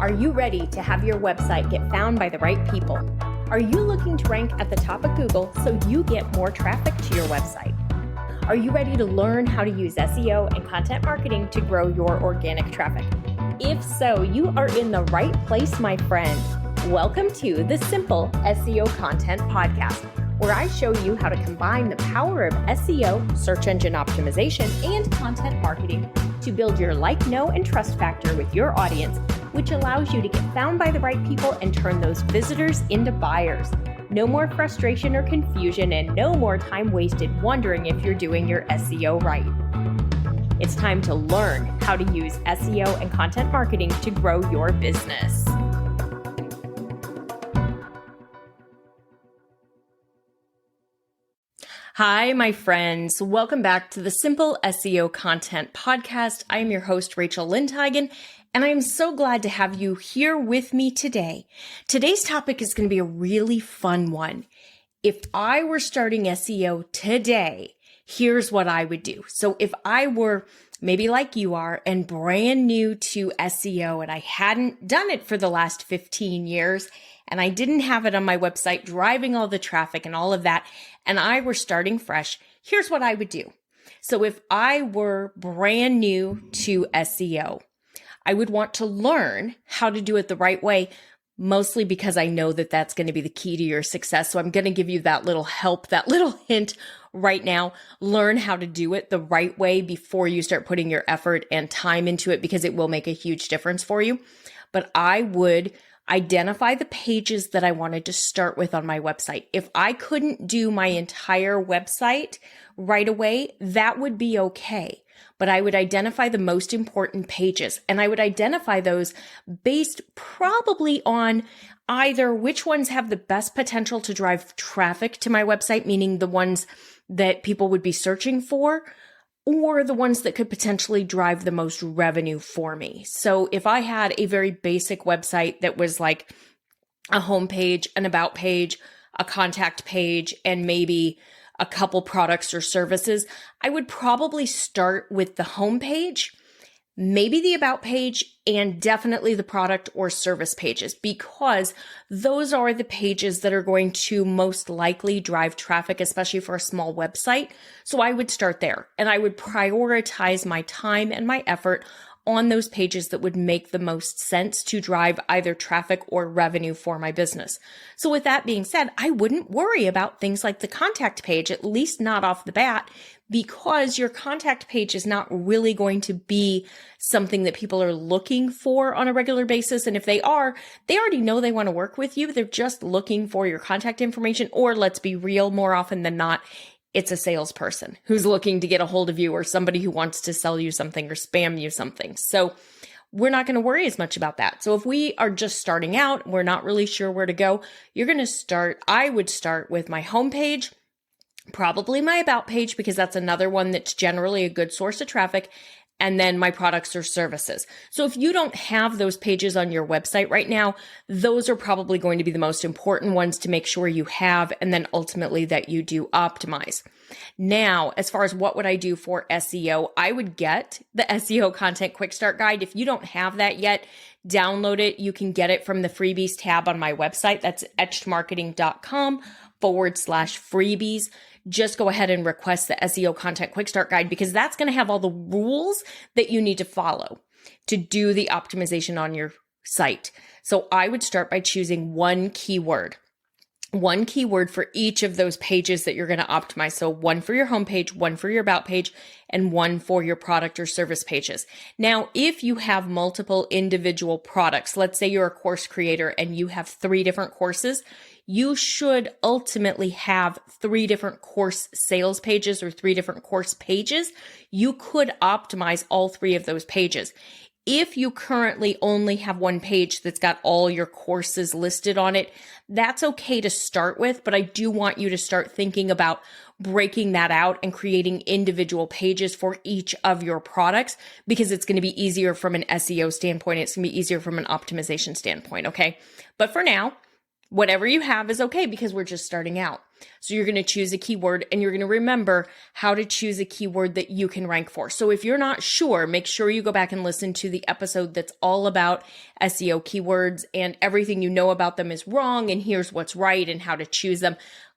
Are you ready to have your website get found by the right people? Are you looking to rank at the top of Google so you get more traffic to your website? Are you ready to learn how to use SEO and content marketing to grow your organic traffic? If so, you are in the right place, my friend. Welcome to the Simple SEO Content Podcast, where I show you how to combine the power of SEO, search engine optimization, and content marketing to build your like, know, and trust factor with your audience, which allows you to get found by the right people and turn those visitors into buyers. No more frustration or confusion, and no more time wasted wondering if you're doing your SEO right. It's time to learn how to use SEO and content marketing to grow your business. Hi, my friends. Welcome back to the Simple SEO Content Podcast. I am your host, Rachel Lindhagen, and I am so glad to have you here with me today. Today's topic is going to be a really fun one. If I were starting SEO today, here's what I would do. So if I were maybe like you are and brand new to SEO and I hadn't done it for the last 15 years and I didn't have it on my website driving all the traffic and all of that, and I were starting fresh, here's what I would do. So if I were brand new to SEO, I would want to learn how to do it the right way, mostly because I know that that's going to be the key to your success. So I'm going to give you that little help, that little hint right now. Learn how to do it the right way before you start putting your effort and time into it, because it will make a huge difference for you. But I would identify the pages that I wanted to start with on my website. If I couldn't do my entire website right away, that would be okay. But I would identify the most important pages, and I would identify those based probably on either which ones have the best potential to drive traffic to my website, meaning the ones that people would be searching for, or the ones that could potentially drive the most revenue for me. So if I had a very basic website that was like a homepage, an about page, a contact page, and maybe a couple products or services, I would probably start with the homepage, maybe the about page, and definitely the product or service pages, because those are the pages that are going to most likely drive traffic, especially for a small website. So I would start there, and I would prioritize my time and my effort on those pages that would make the most sense to drive either traffic or revenue for my business. So with that being said, I wouldn't worry about things like the contact page, at least not off the bat, because your contact page is not really going to be something that people are looking for on a regular basis. And if they are, they already know they want to work with you. They're just looking for your contact information, or let's be real, more often than not, it's a salesperson who's looking to get a hold of you, or somebody who wants to sell you something or spam you something. So we're not going to worry as much about that. So if we are just starting out, we're not really sure where to go, I would start with my homepage, probably my about page, because that's another one that's generally a good source of traffic, and then my products or services. So if you don't have those pages on your website right now, those are probably going to be the most important ones to make sure you have, and then ultimately that you do optimize. Now, as far as what would I do for SEO, I would get the SEO Content Quick Start Guide. If you don't have that yet, download it. You can get it from the freebies tab on my website. That's etchedmarketing.com/freebies. Just go ahead and request the SEO Content Quick Start Guide, because that's going to have all the rules that you need to follow to do the optimization on your site. So I would start by choosing one keyword for each of those pages that you're going to optimize. So one for your homepage, one for your about page, and one for your product or service pages. Now, if you have multiple individual products, let's say you're a course creator and you have 3 different courses, you should ultimately have 3 different course sales pages or 3 different course pages. You could optimize all 3 of those pages. If you currently only have one page that's got all your courses listed on it, that's okay to start with, but I do want you to start thinking about breaking that out and creating individual pages for each of your products, because it's going to be easier from an SEO standpoint. It's going to be easier from an optimization standpoint, okay? But for now, whatever you have is okay, because we're just starting out. So you're going to choose a keyword and you're going to remember how to choose a keyword that you can rank for. So if you're not sure, make sure you go back and listen to the episode that's all about SEO keywords and everything you know about them is wrong and here's what's right and how to choose them.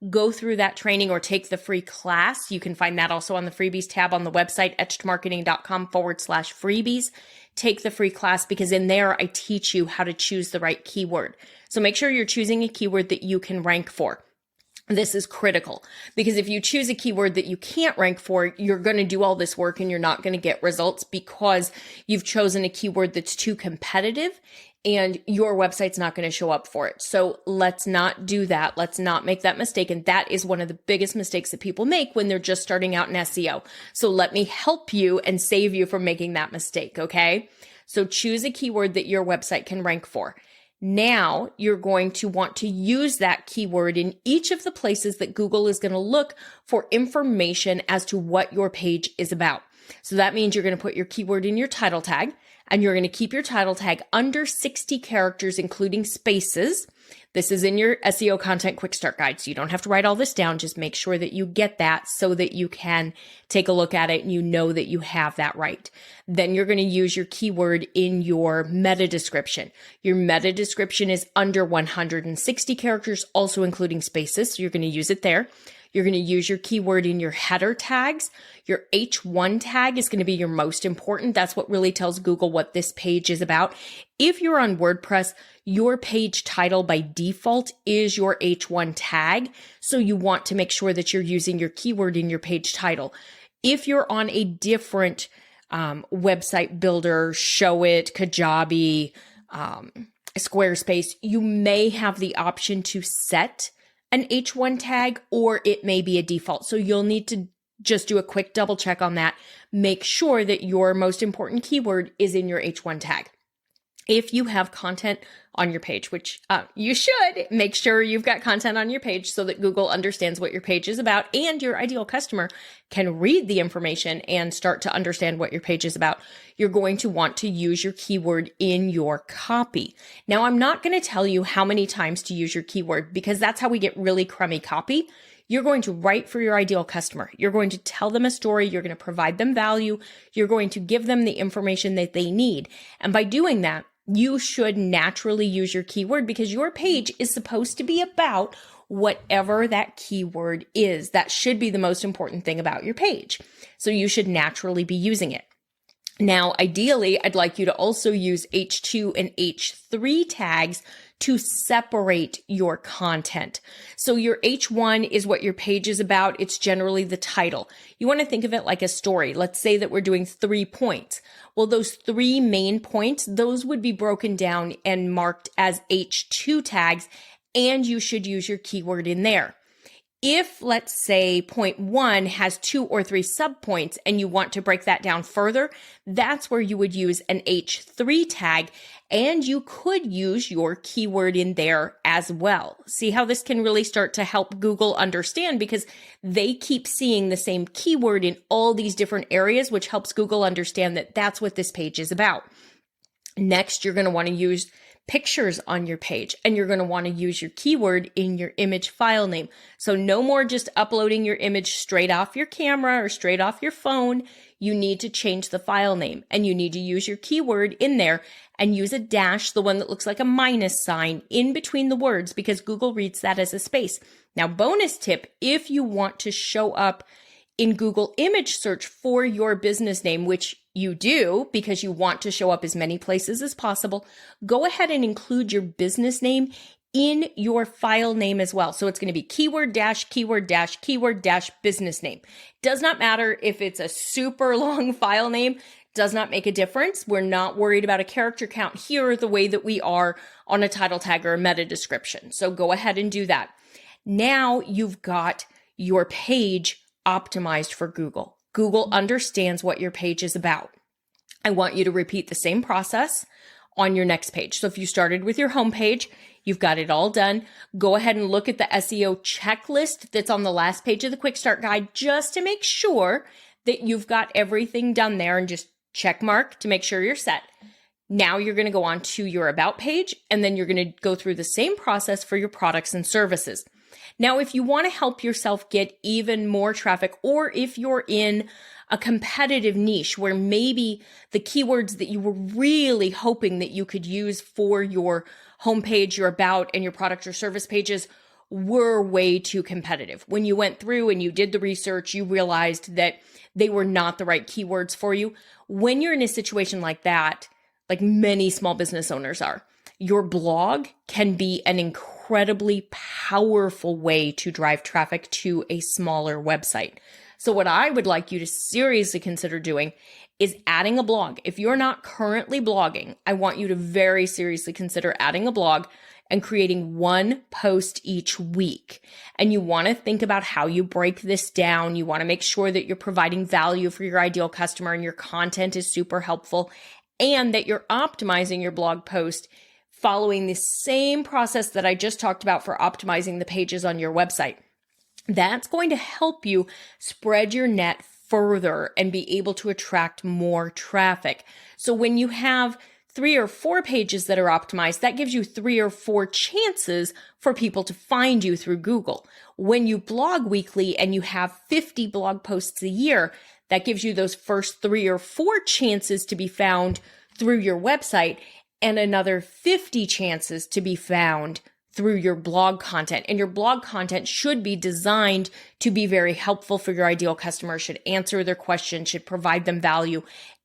Go through that training or take the free class. You can find that also on the freebies tab on the website, etchedmarketing.com/freebies. Take the free class because in there I teach you how to choose the right keyword. So make sure you're choosing a keyword that you can rank for. This is critical because if you choose a keyword that you can't rank for, you're going to do all this work and you're not going to get results because you've chosen a keyword that's too competitive and your website's not going to show up for it. So let's not do that. Let's not make that mistake. And that is one of the biggest mistakes that people make when they're just starting out in SEO. So let me help you and save you from making that mistake. Okay. So choose a keyword that your website can rank for. Now you're going to want to use that keyword in each of the places that Google is going to look for information as to what your page is about. So that means you're going to put your keyword in your title tag and you're going to keep your title tag under 60 characters, including spaces. This is in your SEO content quick start guide. So you don't have to write all this down. Just make sure that you get that so that you can take a look at it and you know that you have that right. Then you're going to use your keyword in your meta description. Your meta description is under 160 characters, also including spaces. So you're going to use it there. You're going to use your keyword in your header tags. Your H1 tag is going to be your most important. That's what really tells Google what this page is about. If you're on WordPress, your page title by default is your H1 tag. So you want to make sure that you're using your keyword in your page title. If you're on a different website builder, Showit, Kajabi, Squarespace, you may have the option to set an H1 tag, or it may be a default. So you'll need to just do a quick double check on that. Make sure that your most important keyword is in your H1 tag. If you have content on your page, which you should, make sure you've got content on your page so that Google understands what your page is about and your ideal customer can read the information and start to understand what your page is about. You're going to want to use your keyword in your copy. Now, I'm not going to tell you how many times to use your keyword because that's how we get really crummy copy. You're going to write for your ideal customer. You're going to tell them a story. You're going to provide them value. You're going to give them the information that they need. And by doing that, you should naturally use your keyword because your page is supposed to be about whatever that keyword is. That should be the most important thing about your page. So you should naturally be using it. Now, ideally, I'd like you to also use H2 and H3 tags to separate your content. So your H1 is what your page is about. It's generally the title. You want to think of it like a story. Let's say that we're doing 3 points. Well, those 3 main points, those would be broken down and marked as H2 tags, and you should use your keyword in there. If, let's say, point 1 has 2 or 3 subpoints and you want to break that down further, that's where you would use an H3 tag, and you could use your keyword in there as well. See how this can really start to help Google understand because they keep seeing the same keyword in all these different areas, which helps Google understand that that's what this page is about. Next, you're going to want to use pictures on your page, and you're going to want to use your keyword in your image file name. So no more just uploading your image straight off your camera or straight off your phone. You need to change the file name and you need to use your keyword in there and use a dash, the one that looks like a minus sign in between the words because Google reads that as a space. Now, bonus tip, if you want to show up in Google image search for your business name, which you do because you want to show up as many places as possible, go ahead and include your business name in your file name as well. So it's going to be keyword dash business name. Does not matter if it's a super long file name, does not make a difference. We're not worried about a character count here the way that we are on a title tag or a meta description. So go ahead and do that. Now you've got your page optimized for Google. Google understands what your page is about. I want you to repeat the same process on your next page. So if you started with your home page, you've got it all done. Go ahead and look at the SEO checklist that's on the last page of the Quick Start Guide just to make sure that you've got everything done there and just check mark to make sure you're set. Now you're going to go on to your About page, and then you're going to go through the same process for your products and services. Now, if you want to help yourself get even more traffic, or if you're in a competitive niche where maybe the keywords that you were really hoping that you could use for your homepage, your about, and your product or service pages were way too competitive. When you went through and you did the research, you realized that they were not the right keywords for you. When you're in a situation like that, like many small business owners are, your blog can be an incredibly powerful way to drive traffic to a smaller website. So what I would like you to seriously consider doing is adding a blog. If you're not currently blogging, I want you to very seriously consider adding a blog and creating one post each week. And you want to think about how you break this down. You want to make sure that you're providing value for your ideal customer and your content is super helpful, and that you're optimizing your blog post following the same process that I just talked about for optimizing the pages on your website. That's going to help you spread your net further and be able to attract more traffic. So when you have 3 or 4 pages that are optimized, that gives you 3 or 4 chances for people to find you through Google. When you blog weekly and you have 50 blog posts a year, that gives you those first 3 or 4 chances to be found through your website and another 50 chances to be found through your blog content. And your blog content should be designed to be very helpful for your ideal customer, should answer their questions, should provide them value,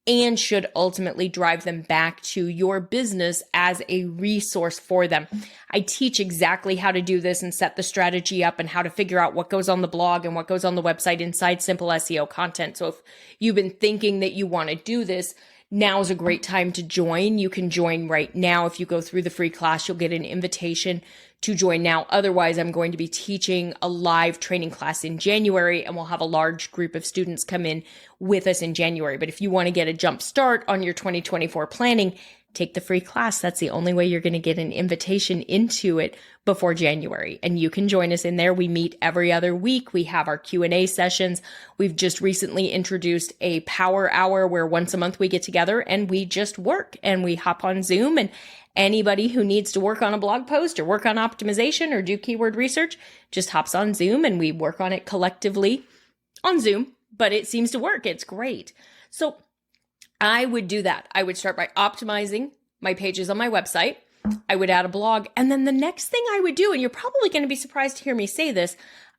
and should ultimately drive them back to your business as a resource for them. I teach exactly how to do this and set the strategy up and how to figure out what goes on the blog and what goes on the website inside Simple SEO content. So if you've been thinking that you want to do this, now's a great time to join. You can join right now. If you go through the free class, you'll get an invitation to join now. Otherwise, I'm going to be teaching a live training class in January, and we'll have a large group of students come in with us in January. But if you want to get a jump start on your 2024 planning, take the free class. That's the only way you're going to get an invitation into it before January. And you can join us in there. We meet every other week. We have our Q&A sessions. We've just recently introduced a power hour where once a month we get together and we just work and we hop on Zoom, and anybody who needs to work on a blog post or work on optimization or do keyword research just hops on Zoom and we work on it collectively on Zoom, but it seems to work. It's great. So I would do that. I would start by optimizing my pages on my website. I would add a blog. And then the next thing I would do, and you're probably going to be surprised to hear me say this,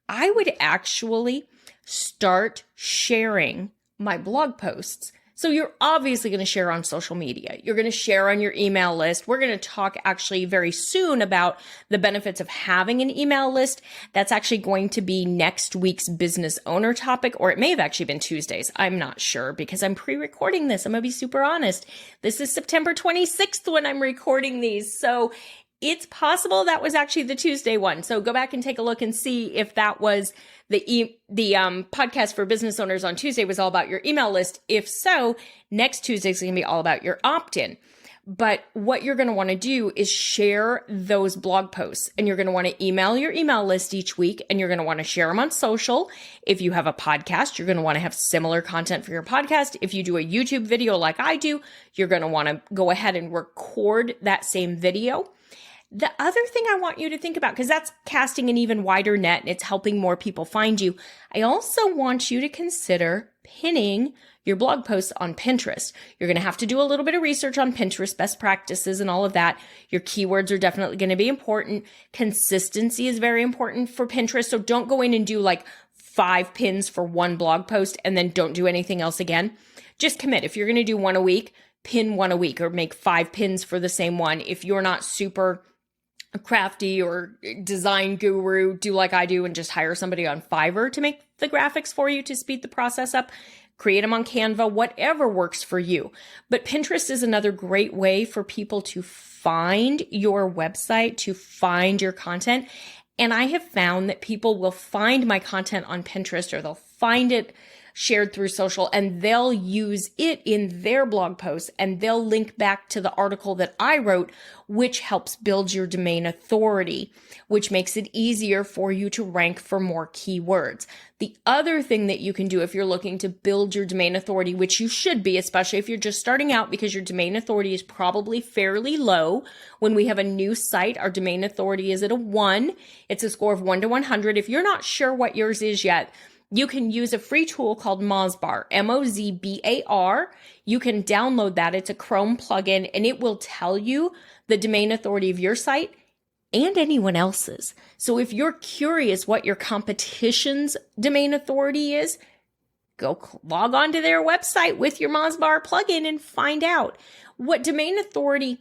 I would actually start sharing my blog posts. So you're obviously going to share on social media. You're going to share on your email list. We're going to talk actually very soon about the benefits of having an email list. That's actually going to be next week's business owner topic, or it may have actually been Tuesdays. I'm not sure because I'm pre-recording this. I'm going to be super honest. This is September 26th when I'm recording these. So it's possible that was actually the Tuesday one. So go back and take a look and see if that was the podcast for business owners on Tuesday was all about your email list. If so, next Tuesday is going to be all about your opt-in. But what you're going to want to do is share those blog posts, and you're going to want to email your email list each week, and you're going to want to share them on social. If you have a podcast, you're going to want to have similar content for your podcast. If you do a YouTube video like I do, you're going to want to go ahead and record that same video. The other thing I want you to think about, because that's casting an even wider net and it's helping more people find you, I also want you to consider pinning your blog posts on Pinterest. You're going to have to do a little bit of research on Pinterest, best practices and all of that. Your keywords are definitely going to be important. Consistency is very important for Pinterest. So don't go in and do like 5 pins for one blog post and then don't do anything else again. Just commit. If you're going to do one a week, pin one a week or make 5 pins for the same one. If you're not super crafty or design guru, do like I do and just hire somebody on Fiverr to make the graphics for you to speed the process up. Create them on Canva, whatever works for you. But Pinterest is another great way for people to find your website, to find your content. And I have found that people will find my content on Pinterest, or they'll find it shared through social, and they'll use it in their blog posts, and they'll link back to the article that I wrote, which helps build your domain authority, which makes it easier for you to rank for more keywords. The other thing that you can do if you're looking to build your domain authority, which you should be, especially if you're just starting out, because your domain authority is probably fairly low. When we have a new site, our domain authority is at a 1. It's a score of 1 to 100. If you're not sure what yours is yet, you can use a free tool called Mozbar, Mozbar. You can download that. It's a Chrome plugin, and it will tell you the domain authority of your site and anyone else's. So if you're curious what your competition's domain authority is, go log on to their website with your Mozbar plugin and find out. What domain authority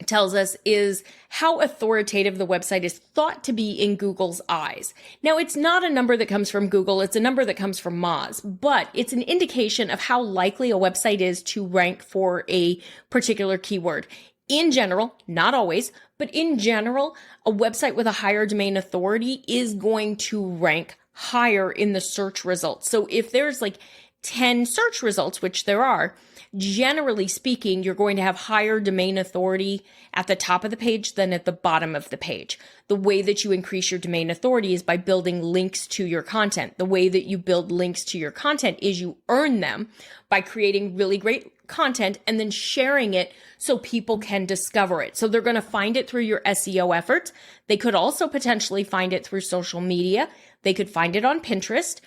tells us is how authoritative the website is thought to be in Google's eyes. Now, it's not a number that comes from Google, it's a number that comes from Moz, but it's an indication of how likely a website is to rank for a particular keyword. In general, not always, but in general, a website with a higher domain authority is going to rank higher in the search results. So if there's like 10 search results, which there are, generally speaking, you're going to have higher domain authority at the top of the page than at the bottom of the page. The way that you increase your domain authority is by building links to your content. The way that you build links to your content is you earn them by creating really great content and then sharing it so people can discover it. So they're going to find it through your SEO efforts. They could also potentially find it through social media. They could find it on Pinterest.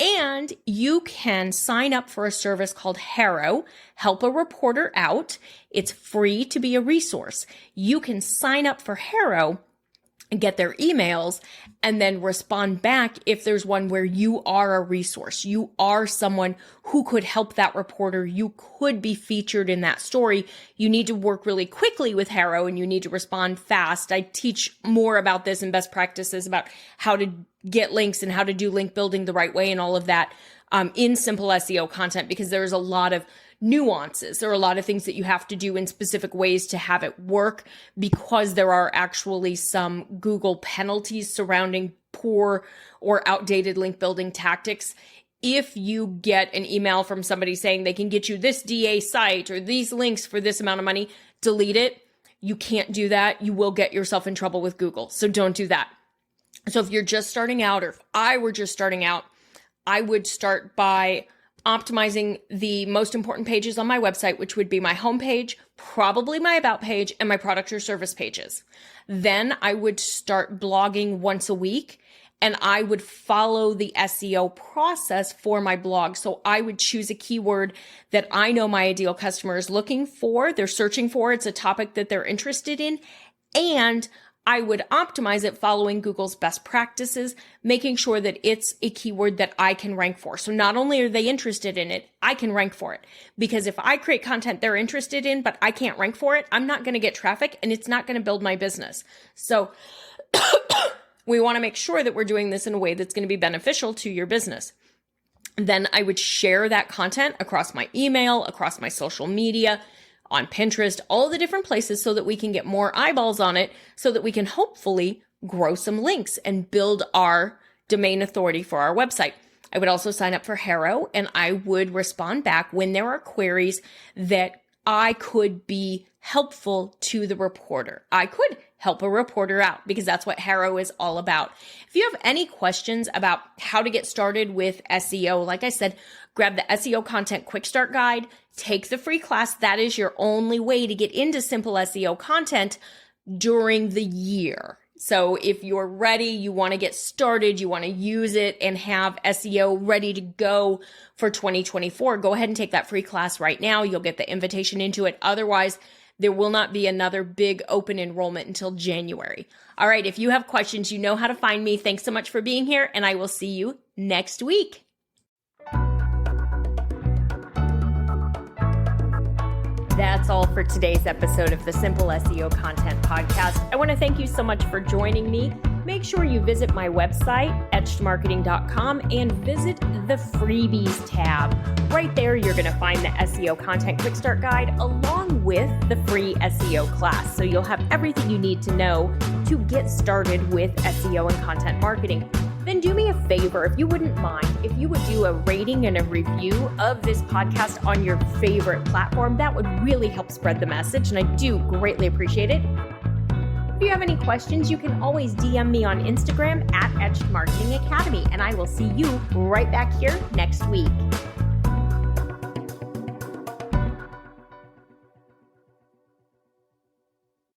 And you can sign up for a service called Harrow, Help a Reporter Out. It's free to be a resource. You can sign up for Harrow and get their emails and then respond back if there's one where you are a resource. You are someone who could help that reporter. You could be featured in that story. You need to work really quickly with Harrow and you need to respond fast. I teach more about this and best practices about how to get links and how to do link building the right way and all of that in Simple SEO content, because there's a lot of nuances. There are a lot of things that you have to do in specific ways to have it work, because there are actually some Google penalties surrounding poor or outdated link building tactics. If you get an email from somebody saying they can get you this DA site or these links for this amount of money, delete it. You can't do that. You will get yourself in trouble with Google. So don't do that. So if you're just starting out, or if I were just starting out, I would start by optimizing the most important pages on my website, which would be my homepage, probably my about page, and my product or service pages. Then I would start blogging once a week, and I would follow the SEO process for my blog. So I would choose a keyword that I know my ideal customer is looking for, they're searching for, it's a topic that they're interested in, and I would optimize it following Google's best practices, making sure that it's a keyword that I can rank for. So not only are they interested in it, I can rank for it. Because if I create content they're interested in, but I can't rank for it, I'm not going to get traffic and it's not going to build my business. So we want to make sure that we're doing this in a way that's going to be beneficial to your business. Then I would share that content across my email, across my social media, on Pinterest, all the different places, so that we can get more eyeballs on it, so that we can hopefully grow some links and build our domain authority for our website. I would also sign up for Harrow, and I would respond back when there are queries that I could be helpful to the reporter. I could help a reporter out, because that's what Harrow is all about. If you have any questions about how to get started with SEO, like I said, grab the SEO Content Quick Start Guide, take the free class. That is your only way to get into Simple SEO content during the year. So if you're ready, you want to get started, you want to use it and have SEO ready to go for 2024, go ahead and take that free class right now. You'll get the invitation into it. Otherwise, there will not be another big open enrollment until January. All right, if you have questions, you know how to find me. Thanks so much for being here, and I will see you next week. That's all for today's episode of the Simple SEO Content Podcast. I want to thank you so much for joining me. Make sure you visit my website, etchedmarketing.com, and visit the freebies tab. Right there, you're going to find the SEO Content Quick Start Guide along with the free SEO class. So you'll have everything you need to know to get started with SEO and content marketing. then do me a favor, if you wouldn't mind, if you would do a rating and a review of this podcast on your favorite platform. That would really help spread the message, and I do greatly appreciate it. If you have any questions, you can always DM me on Instagram at Etched Marketing Academy, and I will see you right back here next week.